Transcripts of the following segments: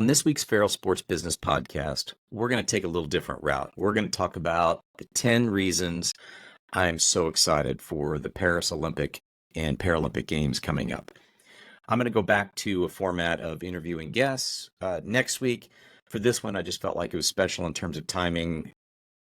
On this week's Farrell Sports Business Podcast, we're going to take a little different route. We're going to talk about the 10 reasons I'm so excited for the Paris Olympic and Paralympic Games coming up. I'm going to go back to a format of interviewing guests next week. For this one, I just felt like it was special in terms of timing,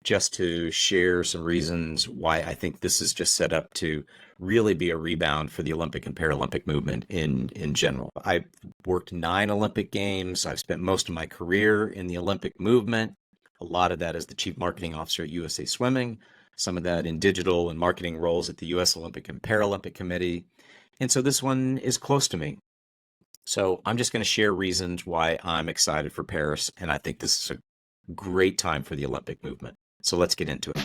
just to share some reasons why I think this is just set up to really be a rebound for the Olympic and Paralympic movement in general. I've worked 9 Olympic Games. I've spent most of my career in the Olympic movement. A lot of that as the Chief Marketing Officer at USA Swimming, some of that in digital and marketing roles at the U.S. Olympic and Paralympic Committee. And so this one is close to me. So I'm just going to share reasons why I'm excited for Paris, and I think this is a great time for the Olympic movement. So let's get into it.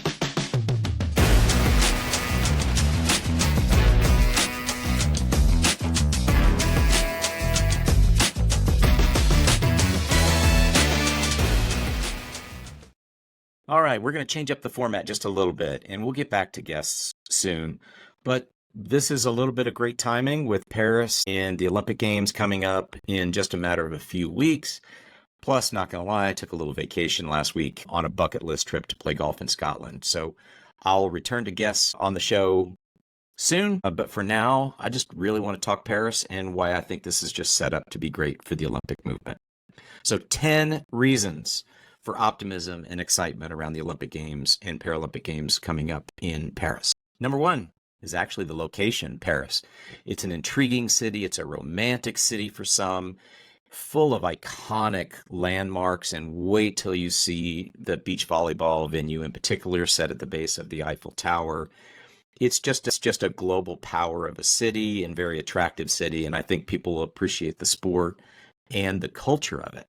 All right, we're going to change up the format just a little bit, and we'll get back to guests soon. But this is a little bit of great timing with Paris and the Olympic Games coming up in just a matter of a few weeks. Plus, not going to lie, I took a little vacation last week on a bucket list trip to play golf in Scotland. So I'll return to guests on the show soon. But for now, I just really want to talk Paris and why I think this is just set up to be great for the Olympic movement. So 10 reasons for optimism and excitement around the Olympic Games and Paralympic Games coming up in Paris. Number 1 is actually the location, Paris. It's an intriguing city. It's a romantic city for some, full of iconic landmarks, and wait till you see the beach volleyball venue in particular set at the base of the Eiffel Tower. It's just a global power of a city and very attractive city, and I think people will appreciate the sport and the culture of it.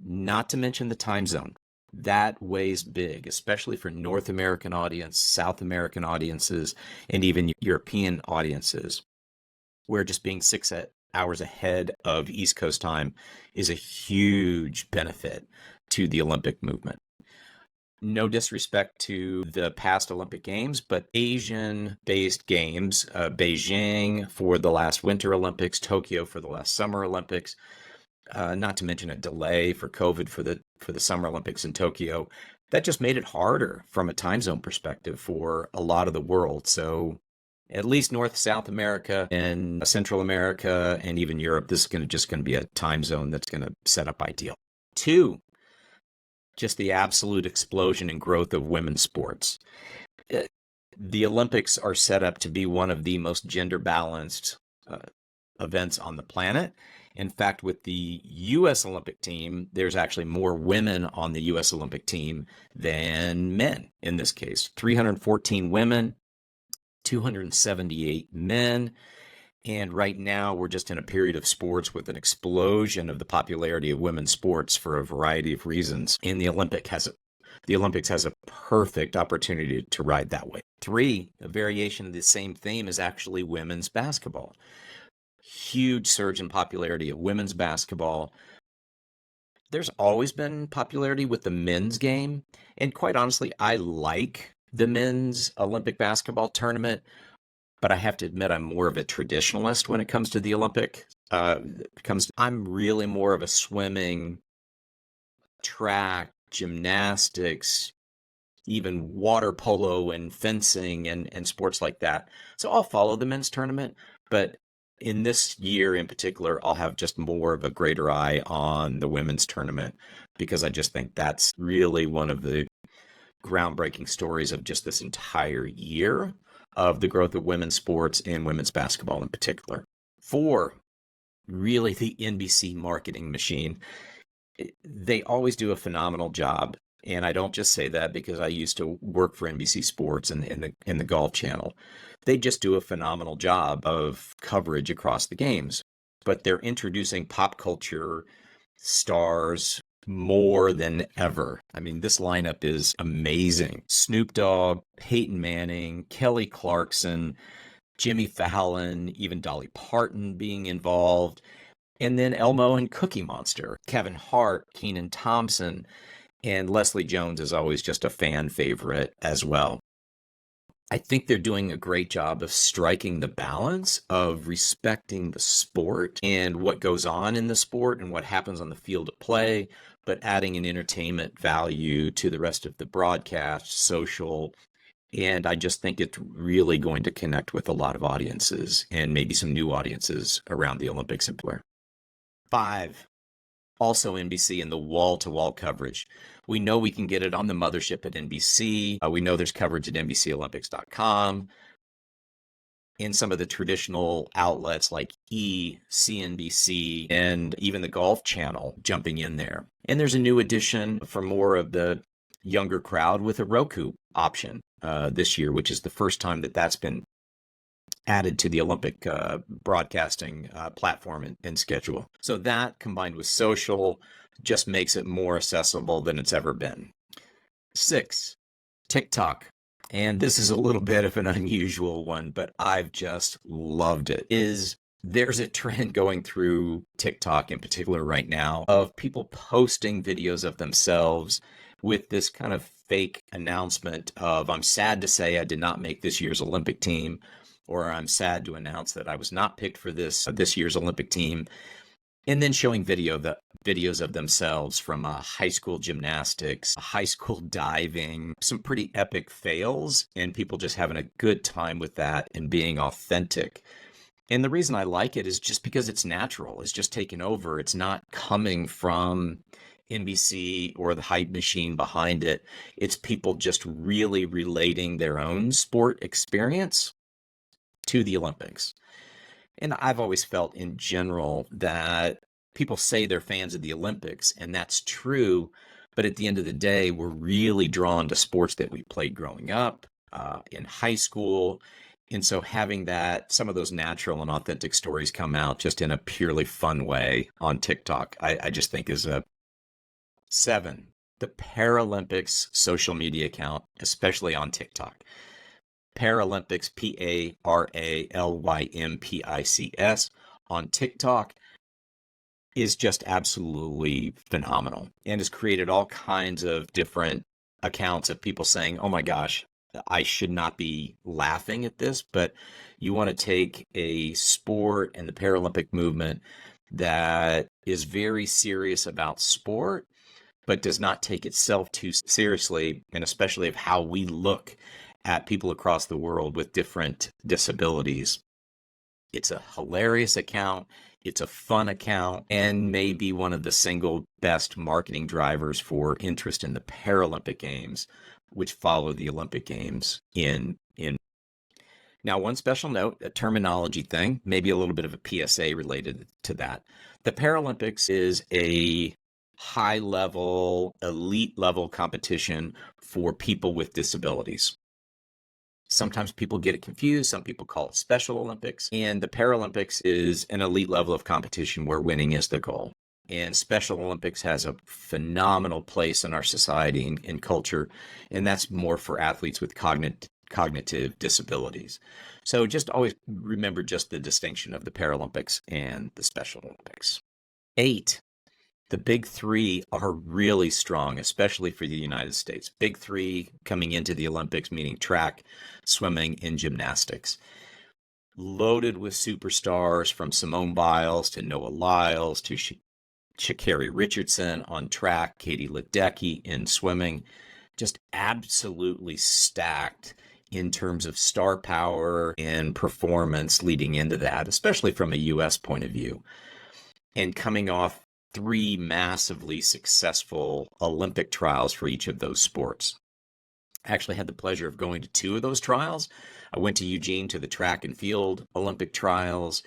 Not to mention the time zone. That weighs big, especially for North American audience, South American audiences, and even European audiences, where just being 6 hours ahead of East Coast time is a huge benefit to the Olympic movement. No disrespect to the past Olympic Games, but Asian-based games, Beijing for the last Winter Olympics, Tokyo for the last Summer Olympics, not to mention a delay for COVID for the Summer Olympics in Tokyo, that just made it harder from a time zone perspective for a lot of the world. So at least North, South America and Central America and even Europe, this is just going to be a time zone that's going to set up ideal. 2, just the absolute explosion and growth of women's sports. The Olympics are set up to be one of the most gender balanced events on the planet. In fact, with the U.S. Olympic team, there's actually more women on the U.S. Olympic team than men in this case. 314 women, 278 men. And right now, we're just in a period of sports with an explosion of the popularity of women's sports for a variety of reasons. And the Olympics has a perfect opportunity to ride that way. 3, a variation of the same theme is actually women's basketball. Huge surge in popularity of women's basketball. There's always been popularity with the men's game. And quite honestly, I like the men's Olympic basketball tournament, but I have to admit I'm more of a traditionalist when it comes to the Olympic. I'm really more of a swimming, track, gymnastics, even water polo and fencing and sports like that. So I'll follow the men's tournament, but in this year in particular, I'll have just more of a greater eye on the women's tournament because I just think that's really one of the groundbreaking stories of just this entire year of the growth of women's sports and women's basketball in particular. 4, really the NBC marketing machine. They always do a phenomenal job. And I don't just say that because I used to work for NBC Sports and in the Golf Channel. They just do a phenomenal job of coverage across the games. But they're introducing pop culture stars more than ever. I mean, this lineup is amazing. Snoop Dogg, Peyton Manning, Kelly Clarkson, Jimmy Fallon, even Dolly Parton being involved. And then Elmo and Cookie Monster, Kevin Hart, Kenan Thompson, and Leslie Jones is always just a fan favorite as well. I think they're doing a great job of striking the balance of respecting the sport and what goes on in the sport and what happens on the field of play, but adding an entertainment value to the rest of the broadcast, social. And I just think it's really going to connect with a lot of audiences and maybe some new audiences around the Olympics in particular. 5, also NBC and the wall-to-wall coverage. We know we can get it on the mothership at NBC. We know there's coverage at NBCOlympics.com. In some of the traditional outlets like CNBC, and even the Golf Channel jumping in there. And there's a new addition for more of the younger crowd with a Roku option this year, which is the first time that that's been added to the Olympic broadcasting platform and schedule. So that combined with social just makes it more accessible than it's ever been. 6, TikTok. And this is a little bit of an unusual one, but I've just loved it. There's a trend going through TikTok in particular right now of people posting videos of themselves with this kind of fake announcement of, I'm sad to say I did not make this year's Olympic team, or I'm sad to announce that I was not picked for this year's Olympic team, and then showing videos of themselves from high school gymnastics, high school diving, some pretty epic fails, and people just having a good time with that and being authentic. And the reason I like it is just because it's natural. It's just taken over. It's not coming from NBC or the hype machine behind it. It's people just really relating their own sport experience to the Olympics. And I've always felt in general that people say they're fans of the Olympics, and that's true. But at the end of the day, we're really drawn to sports that we played growing up, in high school. And so having some of those natural and authentic stories come out just in a purely fun way on TikTok, I just think is a 7, the Paralympics social media account, especially on TikTok. Paralympics, Paralympics on TikTok is just absolutely phenomenal and has created all kinds of different accounts of people saying, oh my gosh, I should not be laughing at this, but you want to take a sport and the Paralympic movement that is very serious about sport, but does not take itself too seriously, and especially of how we look at people across the world with different disabilities. It's a hilarious account. It's a fun account, and maybe one of the single best marketing drivers for interest in the Paralympic Games, which follow the Olympic Games in. Now, one special note, a terminology thing, maybe a little bit of a PSA related to that. The Paralympics is a high-level, elite-level competition for people with disabilities. Sometimes people get it confused. Some people call it Special Olympics. And the Paralympics is an elite level of competition where winning is the goal. And Special Olympics has a phenomenal place in our society and culture. And that's more for athletes with cognitive disabilities. So just always remember just the distinction of the Paralympics and the Special Olympics. 8. The big three are really strong, especially for the United States. Big three coming into the Olympics, meaning track, swimming, and gymnastics. Loaded with superstars from Simone Biles to Noah Lyles to Sha'Carri Richardson on track, Katie Ledecky in swimming. Just absolutely stacked in terms of star power and performance leading into that, especially from a U.S. point of view. And coming off 3 massively successful Olympic trials for each of those sports. I actually had the pleasure of going to 2 of those trials. I went to Eugene to the track and field Olympic trials.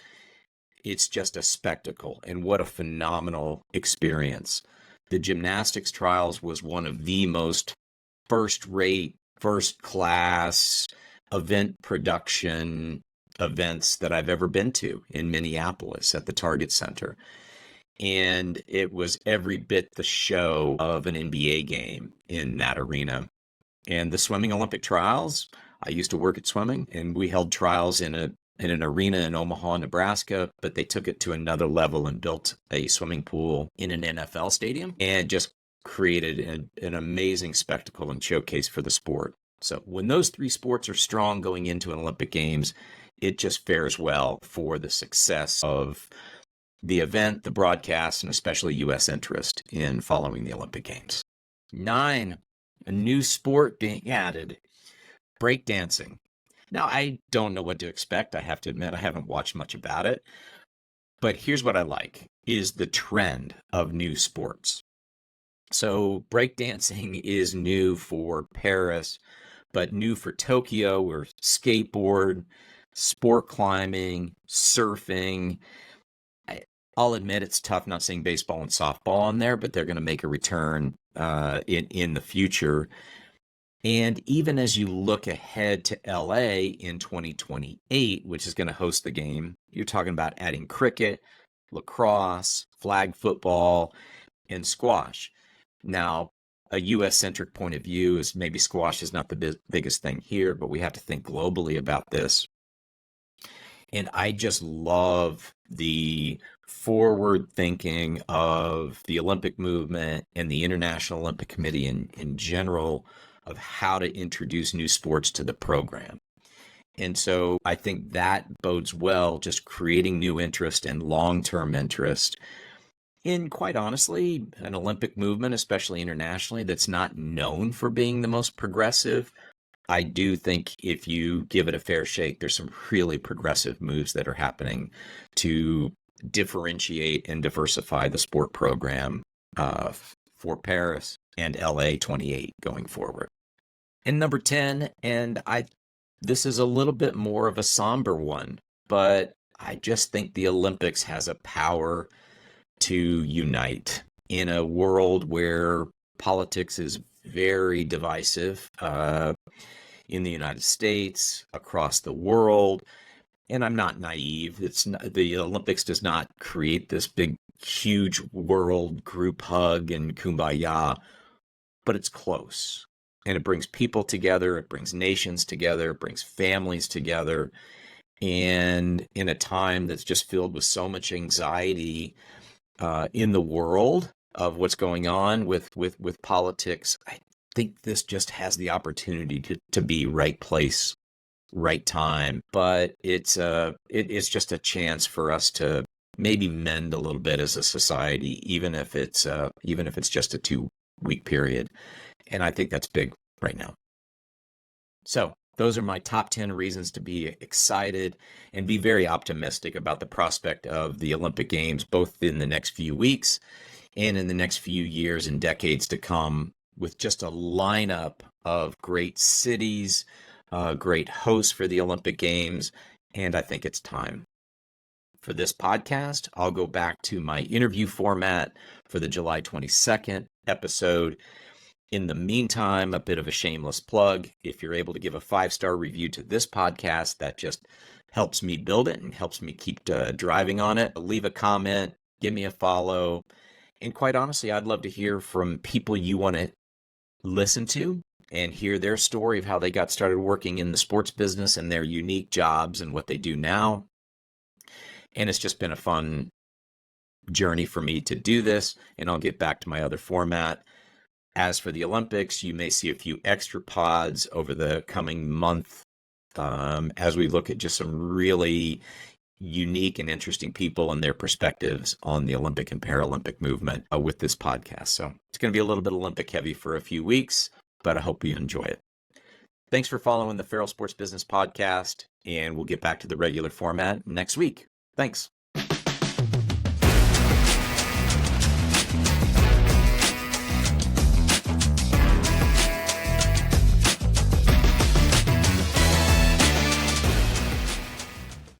It's just a spectacle, and what a phenomenal experience. The gymnastics trials was one of the most first-rate, first-class event production events that I've ever been to in Minneapolis at the Target Center. And it was every bit the show of an NBA game in that arena. And the swimming Olympic trials, I used to work at swimming, and we held trials in an arena in Omaha, Nebraska, but they took it to another level and built a swimming pool in an NFL stadium and just created an amazing spectacle and showcase for the sport. So when those three sports are strong going into an Olympic Games, it just fares well for the success of the event, the broadcast, and especially U.S. interest in following the Olympic Games. 9, a new sport being added, breakdancing. Now, I don't know what to expect. I have to admit, I haven't watched much about it. But here's what I like, is the trend of new sports. So breakdancing is new for Paris, but new for Tokyo, or skateboard, sport climbing, surfing. I'll admit it's tough not seeing baseball and softball on there, but they're going to make a return in the future. And even as you look ahead to LA in 2028, which is going to host the game, you're talking about adding cricket, lacrosse, flag football, and squash. Now, a US-centric point of view is maybe squash is not the biggest thing here, but we have to think globally about this. And I just love the forward thinking of the Olympic movement and the International Olympic Committee in general of how to introduce new sports to the program. And so I think that bodes well, just creating new interest and long-term interest in, quite honestly, an Olympic movement, especially internationally, that's not known for being the most progressive. I do think if you give it a fair shake, there's some really progressive moves that are happening to differentiate and diversify the sport program for Paris and LA 28 going forward. And number 10, and this is a little bit more of a somber one, but I just think the Olympics has a power to unite in a world where politics is very divisive in the United States, across the world. And I'm not naive. The Olympics does not create this big, huge world group hug and kumbaya, but it's close. And it brings people together, it brings nations together, it brings families together. And in a time that's just filled with so much anxiety in the world of what's going on with politics, I think this just has the opportunity to be right place, right time. But it's just a chance for us to maybe mend a little bit as a society, even if it's just a 2-week period. And I think that's big right now. So those are my top 10 reasons to be excited and be very optimistic about the prospect of the Olympic Games, both in the next few weeks and in the next few years and decades to come, with just a lineup of great cities, great hosts for the Olympic Games. And I think it's time. For this podcast, I'll go back to my interview format for the July 22nd episode. In the meantime, a bit of a shameless plug. If you're able to give a 5-star review to this podcast, that just helps me build it and helps me keep driving on it. Leave a comment, give me a follow. And quite honestly, I'd love to hear from people you want to listen to and hear their story of how they got started working in the sports business and their unique jobs and what they do now. And it's just been a fun journey for me to do this, and I'll get back to my other format. As for the Olympics, you may see a few extra pods over the coming month as we look at just some really unique and interesting people and their perspectives on the Olympic and Paralympic movement with this podcast. So it's going to be a little bit Olympic heavy for a few weeks, but I hope you enjoy it. Thanks for following the Farrell Sports Business Podcast, and we'll get back to the regular format next week. Thanks.